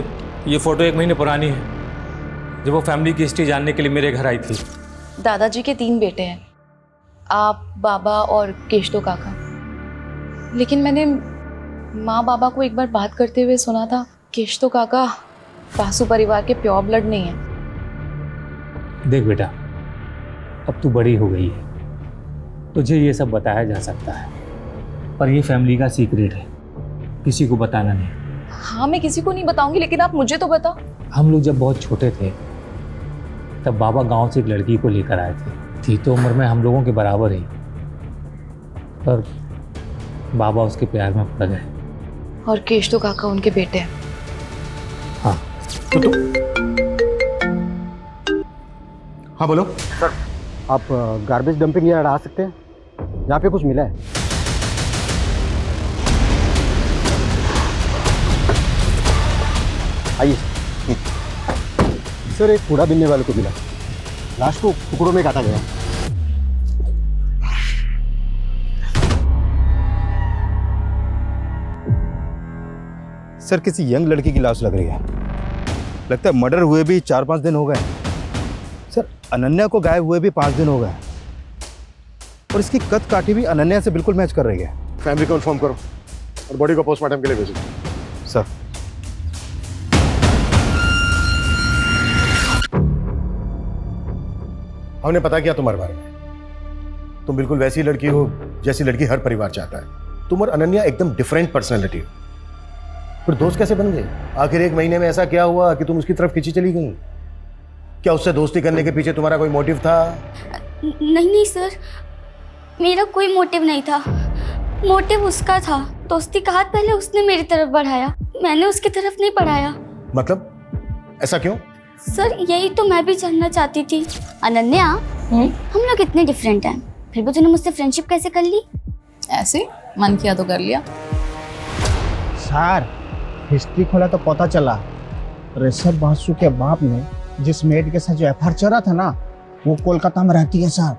Speaker 16: ये फोटो 1 महीने पुरानी है, जब वो फैमिली की हिस्ट्री जानने के लिए मेरे घर आई थी।
Speaker 10: दादाजी के 3 बेटे हैं, आप, बाबा और केशतो काका। लेकिन मैंने माँ बाबा को एक बार बात करते हुए सुना था, केशतो काका वासु परिवार के प्योर ब्लड नहीं है।
Speaker 16: देख बेटा, अब तू बड़ी हो गई है, तुझे ये सब बताया जा सकता है, पर ये फैमिली का सीक्रेट है, किसी को बताना नहीं।
Speaker 10: हाँ, मैं किसी को नहीं बताऊंगी, लेकिन आप मुझे तो बताओ।
Speaker 16: हम लोग जब बहुत छोटे थे तब बाबा गांव से एक लड़की को लेकर आए थे, थी तो उम्र में हम लोगों के बराबर ही, पर बाबा उसके प्यार में पड़ गए।
Speaker 10: और केशतो काका उनके बेटे हैं।
Speaker 16: हाँ
Speaker 5: तो हाँ बोलो
Speaker 13: सर। आप गार्बेज डंपिंग यार्ड आ सकते हैं? यहाँ पे कुछ मिला है। आइए सर। एक कूड़ा बिनने वाले को मिला, लाश को टुकड़ों में काटा गया।
Speaker 11: सर किसी यंग लड़की की लाश लग रही है, लगता है मर्डर हुए भी 4-5 दिन हो गए। सर अनन्या को गायब हुए भी 5 दिन हो गए, और इसकी कद काठी भी अनन्या से बिल्कुल मैच कर रही है।
Speaker 5: फैमिली को इन्फॉर्म करो और बॉडी को पोस्टमार्टम के लिए भेजो।
Speaker 11: सर
Speaker 5: हमने पता किया तुम्हारे बारे में, तुम बिल्कुल वैसी लड़की हो जैसी लड़की हर परिवार चाहता है। तुम और अनन्या एकदम डिफरेंट पर्सनैलिटी हो, फिर दोस्त कैसे बन गए? आखिर 1 महीने में ऐसा क्या हुआ कि तुम उसकी तरफ खींची चली गई? क्या उससे दोस्ती करने के पीछे तुम्हारा कोई मोटिव था?
Speaker 3: नहीं सर, मेरा कोई मोटिव नहीं था, मोटिव उसका था। दोस्ती का हाथ पहले उसने मेरी तरफ बढ़ाया, मैंने उसकी तरफ नहीं बढ़ाया।
Speaker 5: मतलब ऐसा क्यों?
Speaker 3: सर यही तो मैं भी जानना चाहती थी। अनन्या, हम लोग इतने डिफरेंट हैं, फिर भी तूने मुझसे फ्रेंडशिप कैसे कर ली?
Speaker 10: ऐसे मन किया तो कर लिया।
Speaker 17: सर हिस्ट्री खोला तो पता चला ऋषभ बासु के बाप ने जिस मेड के साथ जो एफआईआर चला था ना, वो कोलकाता में रहती है सर।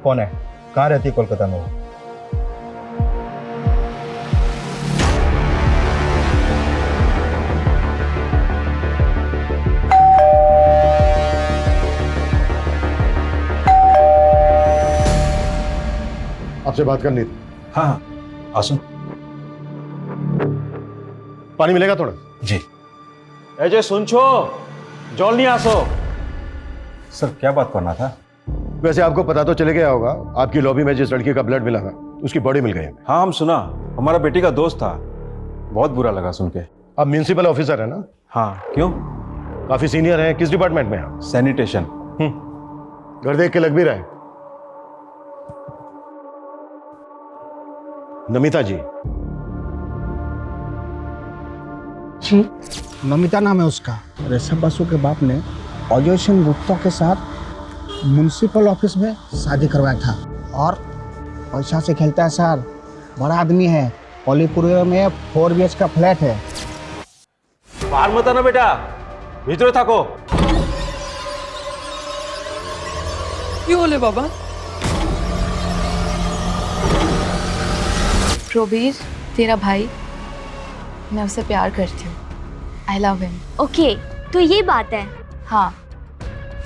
Speaker 11: कौन है? कहाँ रहती है कोलकाता में?
Speaker 5: आपसे बात करनी थी।
Speaker 12: हाँ हाँ आसो।
Speaker 5: पानी मिलेगा थोड़ा?
Speaker 12: जी।
Speaker 18: अजय सुन छो, जॉल नहीं आसो।
Speaker 11: सर क्या बात करना था?
Speaker 5: वैसे आपको पता तो चले गया होगा, आपकी लॉबी में जिस लड़की का ब्लड मिला था उसकी बॉडी मिल गई।
Speaker 12: हाँ हम सुना, हमारा बेटी का दोस्त था, बहुत बुरा लगा सुन के।
Speaker 5: आप म्युनिसिपल ऑफिसर है ना?
Speaker 12: हाँ क्यों?
Speaker 5: काफी सीनियर हैं, किस डिपार्टमेंट में हैं?
Speaker 12: सैनिटेशन।
Speaker 5: घर देख के लग भी रहा है। नमिता जी।
Speaker 17: जी नमिता नाम है उसका। ऋषभ बासु के बाप ने अजय सिंह गुप्ता के साथ म्युनिसिपल ऑफिस में शादी करवाया था, और पैसा से खेलता है सर, बड़ा आदमी है। अलीपुर में 4 BH का फ्लैट है।
Speaker 18: बाहर मत आना बेटा, भीतर थाको।
Speaker 9: क्यों बोले बाबा?
Speaker 1: प्रोबीर तेरा भाई, मैं उसे प्यार करती हूँ। I love him.
Speaker 3: ओके, तो ये बात है।
Speaker 1: हाँ,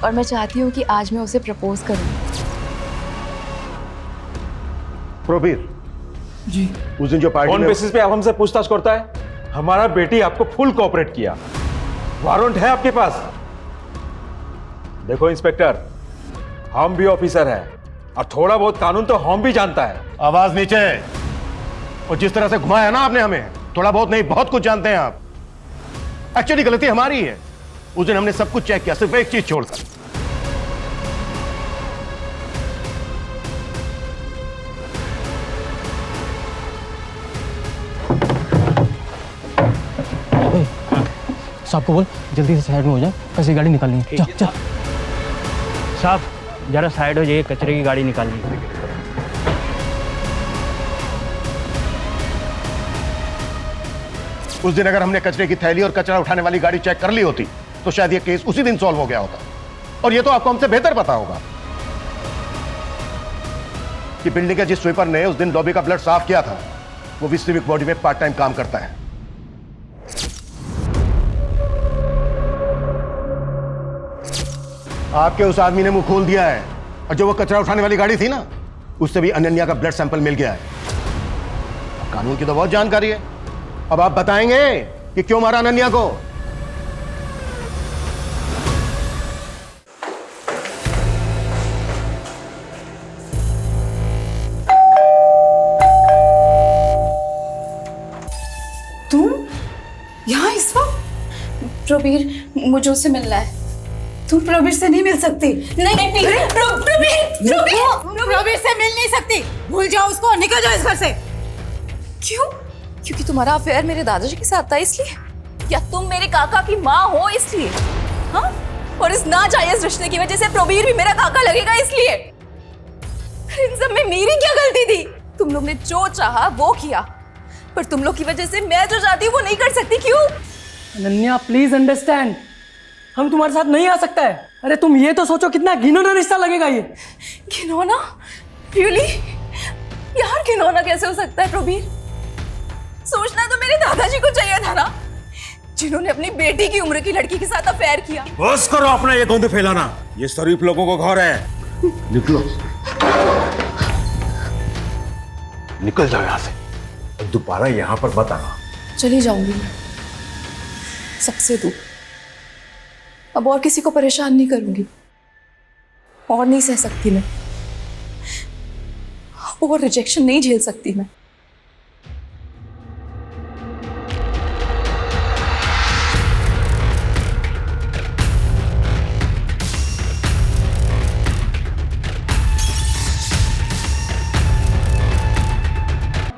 Speaker 1: और मैं चाहती हूँ कि आज मैं उसे प्रपोज करूँ।
Speaker 6: प्रोबीर
Speaker 9: जी,
Speaker 6: उस दिन जो पार्टी
Speaker 18: कौन
Speaker 6: में
Speaker 18: बेसिस पे आप हमसे पूछताछ करता है? हमारा बेटी आपको फुल कोऑपरेट किया, वारंट है आपके पास। देखो इंस्पेक्टर, हम भी ऑफिसर हैं और थोड़ा बहुत कानून तो हम भी जानता है।
Speaker 6: आवाज नीचे। और जिस तरह से घुमाया ना आपने हमें, थोड़ा बहुत नहीं बहुत कुछ जानते हैं आप। एक्चुअली गलती हमारी है। उस दिन हमने सब कुछ चेक किया, सिर्फ एक चीज छोड़कर।
Speaker 19: साहब को बोल जल्दी से साइड में हो जाए, कैसी गाड़ी निकालनी है। चल चल
Speaker 20: साहब जरा साइड हो जाइए, कचरे की गाड़ी निकालनी है।
Speaker 6: उस दिन अगर हमने कचरे की थैली और कचरा उठाने वाली गाड़ी चेक कर ली होती तो शायद ये केस उसी दिन सॉल्व हो गया होता। और ये तो आपको हमसे बेहतर पता होगा कि बिल्डिंग के जिस स्वीपर ने उस दिन लॉबी का ब्लड साफ किया था वो भी सिविक बॉडी में पार्ट टाइम काम करता है। आपके उस आदमी ने मुंह खोल दिया है, और जो वो कचरा उठाने वाली गाड़ी थी ना, उससे भी अनन्या का ब्लड सैंपल मिल गया है। कानून की तो बहुत जानकारी है। अब आप बताएंगे कि क्यों मारा अनन्या को?
Speaker 2: तुम यहाँ इस वक्त?
Speaker 10: प्रबीर, मुझे उससे मिलना है।
Speaker 2: तुम प्रबीर से नहीं मिल सकती।
Speaker 10: नहीं
Speaker 2: प्रबीर से मिल नहीं सकती। भूल जाओ उसको, निकल जाओ इस घर से।
Speaker 10: क्यों? क्योंकि तुम्हारा अफेयर मेरे दादाजी के साथ था इसलिए? या तुम मेरे काका की माँ हो इसलिए? हाँ? और इस नाजायज रिश्ते की वजह से प्रबीर भी मेरा काका लगेगा इसलिए? इन सब में मेरी क्या गलती थी? तुम लोग ने जो चाहा वो किया, पर तुम लोग की वजह से मैं जो चाहती हूँ वो नहीं कर सकती। क्यों?
Speaker 9: अनन्या प्लीज अंडरस्टैंड, हम तुम्हारे साथ नहीं आ सकता है। अरे तुम ये तो सोचो कितना घिनौना रिश्ता लगेगा ये।
Speaker 10: घिनौना? रियली? यार घिनौना कैसे हो सकता है प्रबीर? सोचना तो मेरे दादाजी को चाहिए था ना, जिन्होंने अपनी बेटी की उम्र की लड़की के साथ अफेयर किया।
Speaker 6: बस करो अपना ये गंद फैलाना, ये शरीफ लोगों को घर है। निकलो, निकल जाओ यहाँ से, दोबारा यहाँ पर मत आना।
Speaker 10: चली जाऊंगी मैं सबसे दूर। अब और किसी को परेशान नहीं करूंगी, और नहीं सह सकती मैं, और रिजेक्शन नहीं झेल सकती मैं।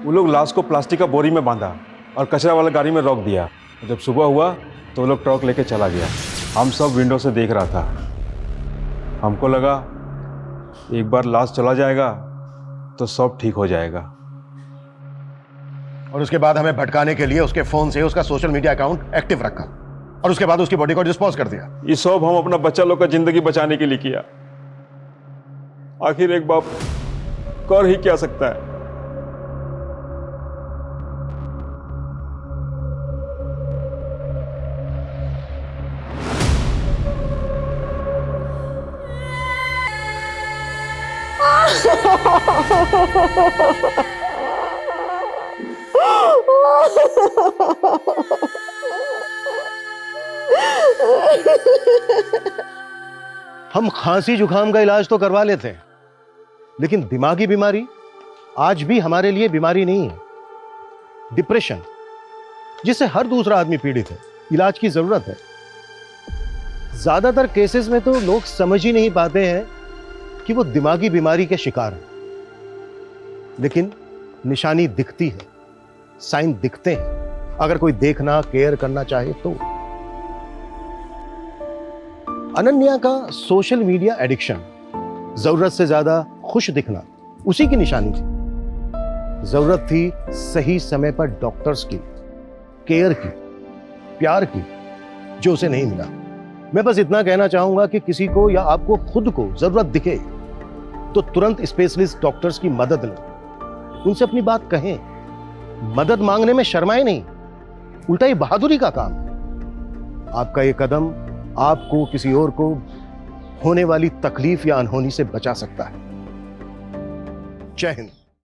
Speaker 18: वो लोग लाश को प्लास्टिक का बोरी में बांधा और कचरा वाला गाड़ी में रोक दिया। जब सुबह हुआ तो वो लोग ट्रक लेके चला गया। हम सब विंडो से देख रहा था। हमको लगा एक बार लाश चला जाएगा तो सब ठीक हो जाएगा।
Speaker 6: और उसके बाद हमें भटकाने के लिए उसके फोन से उसका सोशल मीडिया अकाउंट एक्टिव रखा, और उसके बाद उसकी बॉडी को डिस्पोज कर दिया।
Speaker 18: ये सब हम अपना बच्चा लोग का जिंदगी बचाने के लिए किया। आखिर एक बाप कर ही क्या सकता है।
Speaker 6: हम खांसी जुकाम का इलाज तो करवा लेते हैं, लेकिन दिमागी बीमारी आज भी हमारे लिए बीमारी नहीं है। डिप्रेशन, जिससे हर दूसरा आदमी पीड़ित है, इलाज की जरूरत है। ज्यादातर केसेस में तो लोग समझ ही नहीं पाते हैं कि वो दिमागी बीमारी के शिकार हैं, लेकिन निशानी दिखती है, साइन दिखते हैं, अगर कोई देखना केयर करना चाहे तो। अनन्या का सोशल मीडिया एडिक्शन, जरूरत से ज्यादा खुश दिखना, उसी की निशानी थी। जरूरत थी सही समय पर डॉक्टर्स की, केयर की, प्यार की, जो उसे नहीं मिला। मैं बस इतना कहना चाहूंगा कि किसी को या आपको खुद को जरूरत दिखे तो तुरंत स्पेशलिस्ट डॉक्टर्स की मदद लें, उनसे अपनी बात कहें,
Speaker 5: मदद मांगने में शर्माए नहीं, उल्टा ये बहादुरी का काम है। आपका ये कदम आपको किसी और को होने वाली तकलीफ या अनहोनी से बचा सकता है। जय हिंद।